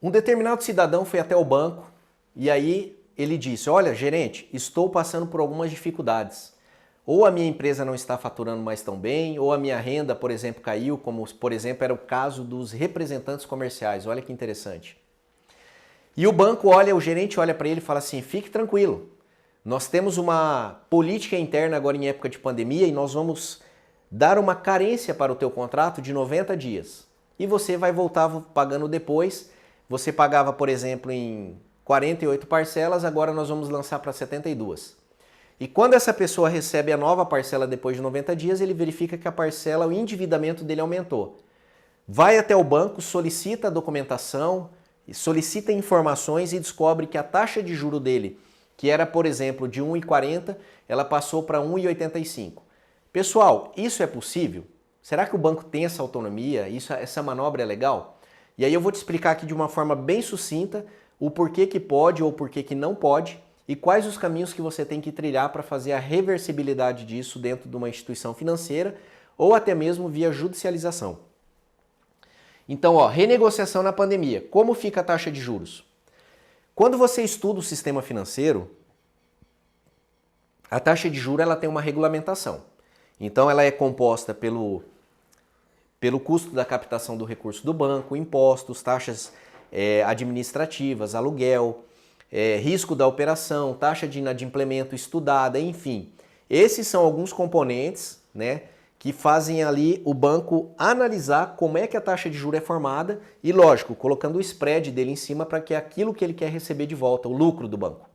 Um determinado cidadão foi até o banco e aí ele disse: olha, gerente, estou passando por algumas dificuldades. Ou a minha empresa não está faturando mais tão bem, ou a minha renda, por exemplo, caiu, como por exemplo era o caso dos representantes comerciais. Olha que interessante. E o banco olha, o gerente olha para ele e fala assim: fique tranquilo, nós temos uma política interna agora em época de pandemia e nós vamos dar uma carência para o teu contrato de 90 dias. E você vai voltar pagando depois. Você pagava, por exemplo, em 48 parcelas, agora nós vamos lançar para 72. E quando essa pessoa recebe a nova parcela depois de 90 dias, ele verifica que a parcela, o endividamento dele aumentou. Vai até o banco, solicita a documentação, solicita informações e descobre que a taxa de juro dele, que era, por exemplo, de 1,40, ela passou para 1,85. Pessoal, isso é possível? Será que o banco tem essa autonomia? Essa manobra é legal? E aí eu vou te explicar aqui de uma forma bem sucinta o porquê que pode ou porquê que não pode e quais os caminhos que você tem que trilhar para fazer a reversibilidade disso dentro de uma instituição financeira ou até mesmo via judicialização. Então, renegociação na pandemia. Como fica a taxa de juros? Quando você estuda o sistema financeiro, a taxa de juros ela tem uma regulamentação. Então, ela é composta pelo custo da captação do recurso do banco, impostos, taxas administrativas, aluguel, risco da operação, taxa de inadimplemento estudada, enfim. Esses são alguns componentes, né, que fazem ali o banco analisar como é que a taxa de juros é formada e, lógico, colocando o spread dele em cima para que é aquilo que ele quer receber de volta, o lucro do banco.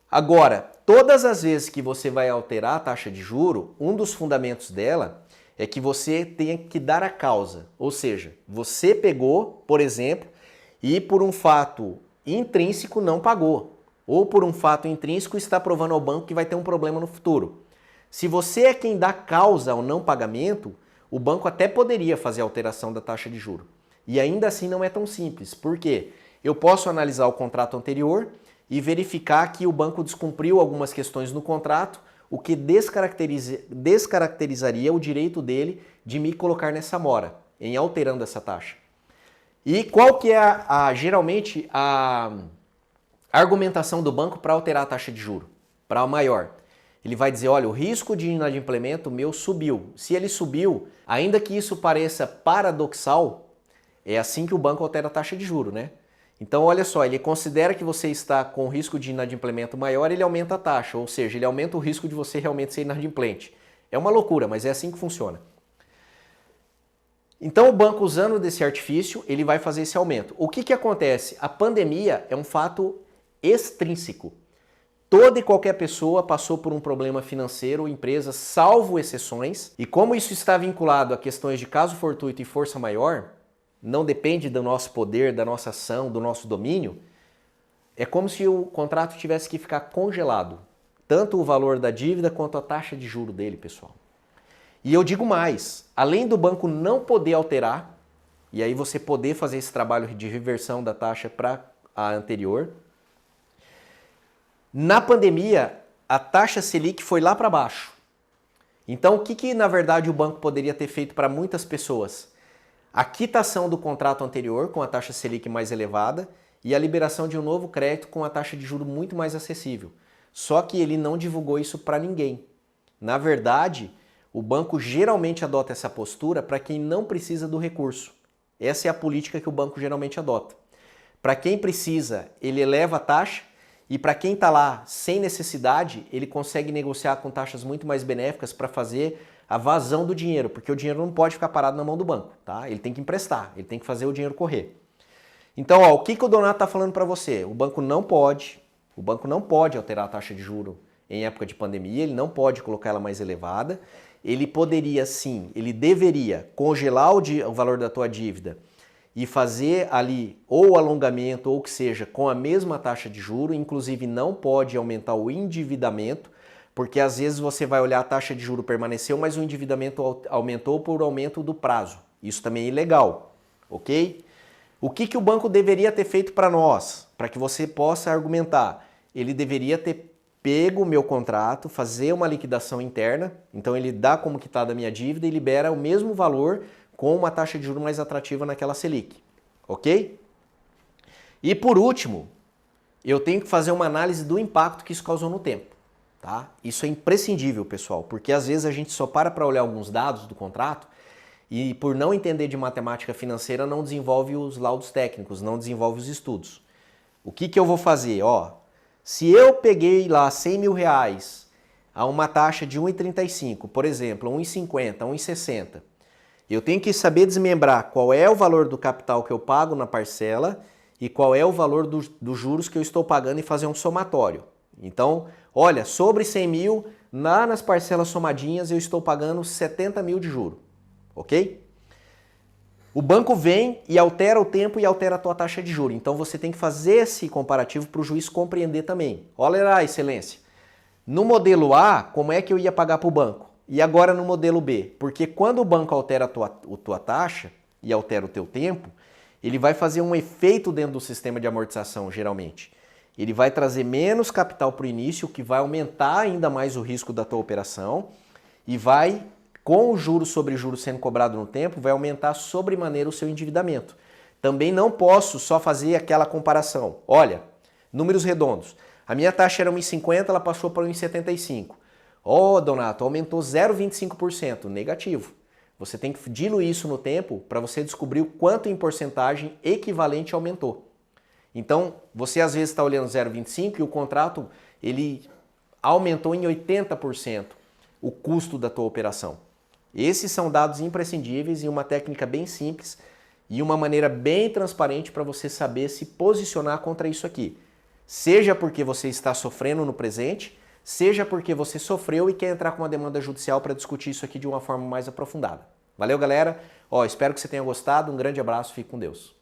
Agora, todas as vezes que você vai alterar a taxa de juro, um dos fundamentos dela é que você tenha que dar a causa. Ou seja, você pegou, por exemplo, e por um fato intrínseco não pagou. Ou por um fato intrínseco está provando ao banco que vai ter um problema no futuro. Se você é quem dá causa ao não pagamento, o banco até poderia fazer a alteração da taxa de juro. E ainda assim não é tão simples. Por quê? Eu posso analisar o contrato anterior e verificar que o banco descumpriu algumas questões no contrato, o que descaracterizaria o direito dele de me colocar nessa mora, em alterando essa taxa. E qual que é geralmente a argumentação do banco para alterar a taxa de juro? Para a maior. Ele vai dizer, olha, o risco de inadimplemento meu subiu. Se ele subiu, ainda que isso pareça paradoxal, é assim que o banco altera a taxa de juro, né? Então, olha só, ele considera que você está com risco de inadimplemento maior, ele aumenta a taxa, ou seja, ele aumenta o risco de você realmente ser inadimplente. É uma loucura, mas é assim que funciona. Então, o banco, usando desse artifício, ele vai fazer esse aumento. O que acontece? A pandemia é um fato extrínseco. Toda e qualquer pessoa passou por um problema financeiro ou empresa, salvo exceções, e como isso está vinculado a questões de caso fortuito e força maior, não depende do nosso poder, da nossa ação, do nosso domínio, é como se o contrato tivesse que ficar congelado. Tanto o valor da dívida quanto a taxa de juro dele, pessoal. E eu digo mais, além do banco não poder alterar, e aí você poder fazer esse trabalho de reversão da taxa para a anterior, na pandemia a taxa Selic foi lá para baixo. Então o que na verdade o banco poderia ter feito para muitas pessoas? A quitação do contrato anterior com a taxa Selic mais elevada e a liberação de um novo crédito com a taxa de juros muito mais acessível. Só que ele não divulgou isso para ninguém. Na verdade, o banco geralmente adota essa postura para quem não precisa do recurso. Essa é a política que o banco geralmente adota. Para quem precisa, ele eleva a taxa e para quem está lá sem necessidade, ele consegue negociar com taxas muito mais benéficas para fazer a vazão do dinheiro, porque o dinheiro não pode ficar parado na mão do banco, tá? Ele tem que emprestar, ele tem que fazer o dinheiro correr. Então, o que o Donato está falando para você? O banco não pode alterar a taxa de juro em época de pandemia, ele não pode colocar ela mais elevada. Ele poderia sim, ele deveria congelar o valor da tua dívida e fazer ali ou o alongamento ou o que seja com a mesma taxa de juro, inclusive não pode aumentar o endividamento, porque às vezes você vai olhar a taxa de juro permaneceu, mas o endividamento aumentou por aumento do prazo. Isso também é ilegal, ok? O que o banco deveria ter feito para nós, para que você possa argumentar? Ele deveria ter pego o meu contrato, fazer uma liquidação interna, então ele dá como quitada a minha dívida e libera o mesmo valor com uma taxa de juros mais atrativa naquela Selic, ok? E por último, eu tenho que fazer uma análise do impacto que isso causou no tempo. Tá? Isso é imprescindível, pessoal, porque às vezes a gente só para olhar alguns dados do contrato e por não entender de matemática financeira não desenvolve os laudos técnicos, não desenvolve os estudos. O que eu vou fazer? Ó, se eu peguei lá 100 mil reais a uma taxa de 1,35, por exemplo, 1,50, 1,60, eu tenho que saber desmembrar qual é o valor do capital que eu pago na parcela e qual é o valor dos juros que eu estou pagando e fazer um somatório. Então, olha, sobre 100 mil, lá nas parcelas somadinhas eu estou pagando 70 mil de juro, ok? O banco vem e altera o tempo e altera a tua taxa de juro. Então você tem que fazer esse comparativo para o juiz compreender também. Olha lá, excelência. No modelo A, como é que eu ia pagar para o banco? E agora no modelo B? Porque quando o banco altera a tua taxa e altera o teu tempo, ele vai fazer um efeito dentro do sistema de amortização, geralmente. Ele vai trazer menos capital para o início, o que vai aumentar ainda mais o risco da tua operação e vai, com o juros sobre juros sendo cobrado no tempo, vai aumentar sobremaneira o seu endividamento. Também não posso só fazer aquela comparação. Olha, números redondos. A minha taxa era 1,50, ela passou para 1,75. Ó, Donato, aumentou 0,25%, negativo. Você tem que diluir isso no tempo para você descobrir o quanto em porcentagem equivalente aumentou. Então, você às vezes está olhando 0,25 e o contrato ele aumentou em 80% o custo da tua operação. Esses são dados imprescindíveis e uma técnica bem simples e uma maneira bem transparente para você saber se posicionar contra isso aqui. Seja porque você está sofrendo no presente, seja porque você sofreu e quer entrar com uma demanda judicial para discutir isso aqui de uma forma mais aprofundada. Valeu, galera? Ó, espero que você tenha gostado. Um grande abraço, fique com Deus.